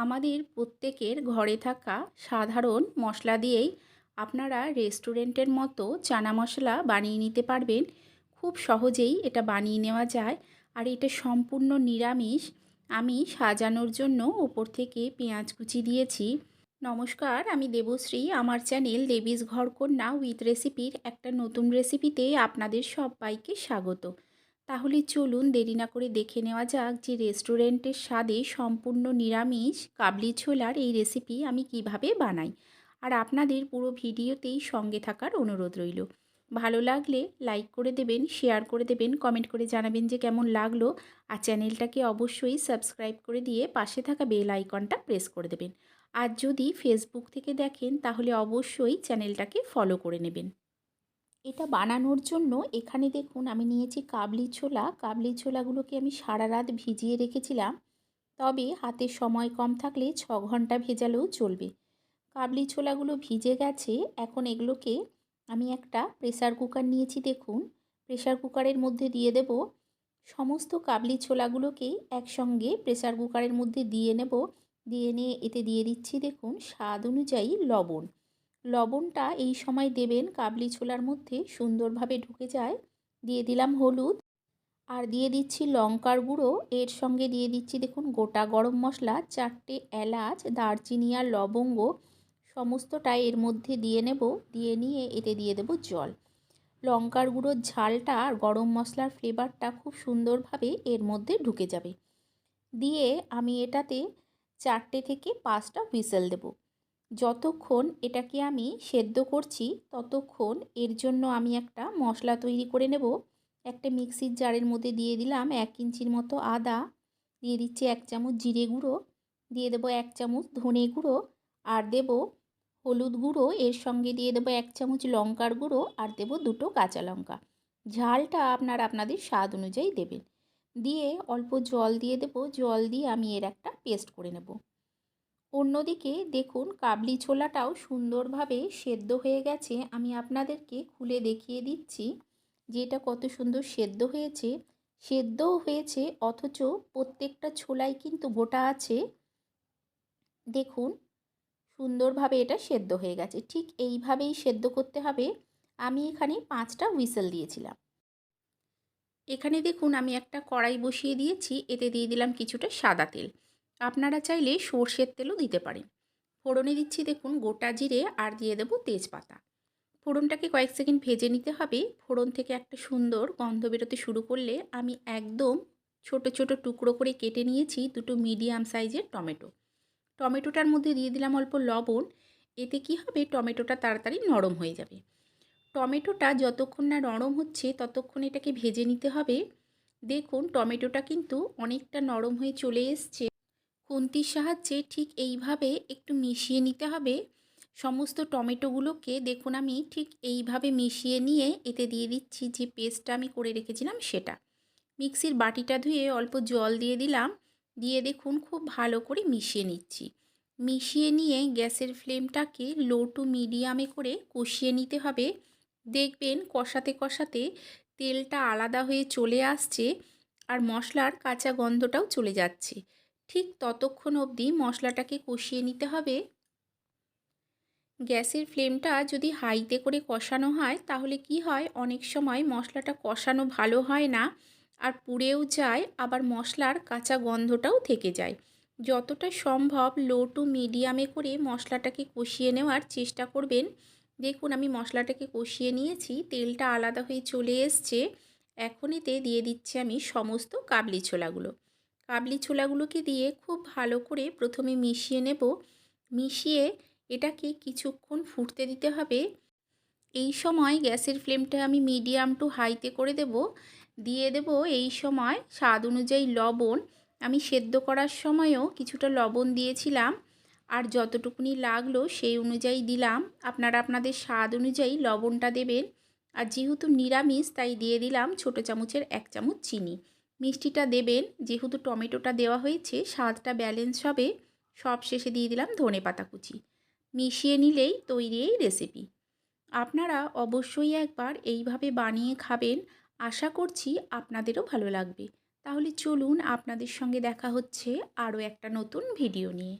আমাদের প্রত্যেকের ঘরে থাকা সাধারণ মশলা দিয়েই আপনারা রেস্টুরেন্টের মতো চানা মশলা বানিয়ে নিতে পারবেন। খুব সহজেই এটা বানিয়ে নেওয়া যায়। আর এটা সম্পূর্ণ নিরামিষ। আমি সাজানোর জন্য ওপর থেকে পেঁয়াজ কুচি দিয়েছি। নমস্কার, আমি দেবশ্রী। আমার চ্যানেল দেবীজ ঘরকন্যা উইথ রেসিপির একটা নতুন রেসিপিতে আপনাদের সবাইকে স্বাগত। তাহলে চলুন দেরি না করে দেখে নেওয়া যাক যে রেস্টুরেন্টের স্বাদে সম্পূর্ণ নিরামিষ কাবলি ছোলার এই রেসিপি আমি কিভাবে বানাই। আর আপনাদের পুরো ভিডিওতেই সঙ্গে থাকার অনুরোধ রইল। ভালো লাগলে লাইক করে দেবেন, শেয়ার করে দেবেন, কমেন্ট করে জানাবেন যে কেমন লাগলো। আর চ্যানেলটাকে অবশ্যই সাবস্ক্রাইব করে দিয়ে পাশে থাকা বেল আইকনটা প্রেস করে দেবেন। আর যদি ফেসবুক থেকে দেখেন তাহলে অবশ্যই চ্যানেলটাকে ফলো করে নেবেন। এটা বানানোর জন্য এখানে দেখুন আমি নিয়েছি কাবলি ছোলা। কাবলি ছোলাগুলোকে আমি সারা রাত ভিজিয়ে রেখেছিলাম, তবে হাতে সময় কম থাকলে 6 ঘন্টা ভেজালেও চলবে। কাবলি ছোলাগুলো ভিজে গেছে। এখন এগুলোকে আমি একটা প্রেসার কুকার নিয়েছি। দেখুন, প্রেসার কুকারের মধ্যে দিয়ে দেব সমস্ত কাবলি ছোলাগুলোকে একসঙ্গে প্রেসার কুকারের মধ্যে দিয়ে নেব। দিয়ে নিয়ে এতে দিয়ে দিচ্ছি দেখুন স্বাদ অনুযায়ী লবণ। লবণটা এই সময় দেবেন কাবলি ছোলার মধ্যে সুন্দরভাবে ঢুকে যায়। দিয়ে দিলাম হলুদ, আর দিয়ে দিচ্ছি লঙ্কার গুঁড়ো। এর সঙ্গে দিয়ে দিচ্ছি দেখুন গোটা গরম মশলা, 4টে এলাচ, দারচিনি আর লবঙ্গ সমস্তটাই এর মধ্যে দিয়ে নেব। দিয়ে নিয়ে এতে দিয়ে দেব জল। লঙ্কার গুঁড়োর ঝালটা আর গরম মশলার ফ্লেভারটা খুব সুন্দরভাবে এর মধ্যে ঢুকে যাবে। দিয়ে আমি এটাতে 4টে থেকে 5টা হুইসেল দেব। যতক্ষণ এটাকে আমি সেদ্ধ করছি ততক্ষণ এর জন্য আমি একটা মশলা তৈরি করে নেব। একটা মিক্সির জারের মধ্যে দিয়ে দিলাম 1 ইঞ্চির মতো আদা, দিয়ে দিচ্ছি 1 চামচ জিরে গুঁড়ো, দিয়ে দেবো 1 চামচ ধনে গুঁড়ো, আর দেব হলুদ গুঁড়ো। এর সঙ্গে দিয়ে দেবো 1 চামচ লঙ্কার গুঁড়ো, আর দেব 2টো কাঁচা লঙ্কা। ঝালটা আপনারা আপনাদের স্বাদ অনুযায়ী দেবেন। দিয়ে অল্প জল দিয়ে দেব। জল দিয়ে আমি এর একটা পেস্ট করে নেব। অন্যদিকে দেখুন কাবলি ছোলাটাও সুন্দরভাবে সেদ্ধ হয়ে গেছে। আমি আপনাদেরকে খুলে দেখিয়ে দিচ্ছি যে এটা কত সুন্দর সেদ্ধ হয়েছে। সেদ্ধও হয়েছে অথচ প্রত্যেকটা ছোলাই কিন্তু গোটা আছে। দেখুন সুন্দরভাবে এটা সেদ্ধ হয়ে গেছে। ঠিক এইভাবেই সেদ্ধ করতে হবে। আমি এখানে 5টা হুইসেল দিয়েছিলাম। এখানে দেখুন আমি একটা কড়াই বসিয়ে দিয়েছি। এতে দিয়ে দিলাম কিছুটা সাদা তেল। আপনারা চাইলে সর্ষের তেলও দিতে পারেন। ফোড়নে দিচ্ছি দেখুন গোটা জিরে, আর দিয়ে দেবো তেজপাতা। ফোড়নটাকে কয়েক সেকেন্ড ভেজে নিতে হবে। ফোড়ন থেকে একটা সুন্দর গন্ধ বেরোতে শুরু করলে আমি একদম ছোট ছোট টুকরো করে কেটে নিয়েছি 2টো মিডিয়াম সাইজের টমেটো। টমেটোটার মধ্যে দিয়ে দিলাম অল্প লবণ। এতে কি হবে, টমেটোটা তাড়াতাড়ি নরম হয়ে যাবে। টমেটোটা যতক্ষণ না নরম হচ্ছে ততক্ষণ এটাকে ভেজে নিতে হবে। দেখুন টমেটোটা কিন্তু অনেকটা নরম হয়ে চলে এসছে। খুন্তির সাহায্যে ঠিক এইভাবে একটু মিশিয়ে নিতে হবে সমস্ত টমেটোগুলোকে। দেখুন আমি ঠিক এইভাবে মিশিয়ে নিয়ে এতে দিয়ে দিচ্ছি যে পেস্টটা আমি করে রেখেছিলাম সেটা। মিক্সির বাটিটা ধুয়ে অল্প জল দিয়ে দিলাম। দিয়ে দেখুন খুব ভালো করে মিশিয়ে নিচ্ছি। মিশিয়ে নিয়ে গ্যাসের ফ্লেমটাকে লো টু মিডিয়ামে করে কষিয়ে নিতে হবে। দেখবেন কষাতে কষাতে তেলটা আলাদা হয়ে চলে আসছে, আর মশলার কাঁচা গন্ধটাও চলে যাচ্ছে। ঠিক ততক্ষণ অবধি মশলাটাকে কষিয়ে নিতে হবে। গ্যাসের ফ্লেমটা যদি হাইতে করে কষানো হয় তাহলে কি হয়, অনেক সময় মশলাটা কষানো ভালো হয় না, আর পুড়েও যায়, আবার মশলার কাঁচা গন্ধটাও থেকে যায়। যতটা সম্ভব লো টু মিডিয়ামে করে মশলাটাকে কষিয়ে নেওয়ার চেষ্টা করবেন। দেখুন আমি মশলাটাকে কষিয়ে নিয়েছি, তেলটা আলাদা হয়ে চলে এসছে। এখন এতে দিয়ে দিচ্ছি আমি সমস্ত কাবলি ছোলাগুলো। কাবলি ছোলাগুলোকে দিয়ে খুব ভালো করে প্রথমে মিশিয়ে নেব। মিশিয়ে এটাকে কিছুক্ষণ ফুটতে দিতে হবে। এই সময় গ্যাসের ফ্লেমটা আমি মিডিয়াম টু হাইতে করে দেব। দিয়ে দেব এই সময় স্বাদ অনুযায়ী লবণ। আমি সেদ্ধ করার সময়ও কিছুটা লবণ দিয়েছিলাম, আর যতটুকুনি লাগলো সেই অনুযায়ী দিলাম। আপনারা আপনাদের স্বাদ অনুযায়ী লবণটা দেবেন। আর যেহেতু নিরামিষ তাই দিয়ে দিলাম ছোটো চামচের 1 চামচ চিনি। মিষ্টিটা দেবেন, যেহেতু টমেটোটা দেওয়া হয়েছে স্বাদটা ব্যালেন্স হবে। সব শেষে দিয়ে দিলাম ধনেপাতা কুচি। মিশিয়ে নিলেই তৈরি এই রেসিপি। আপনারা অবশ্যই একবার এইভাবে বানিয়ে খাবেন। আশা করছি আপনাদেরও ভালো লাগবে। তাহলে চলুন আপনাদের সঙ্গে দেখা হচ্ছে আরও একটা নতুন ভিডিও নিয়ে।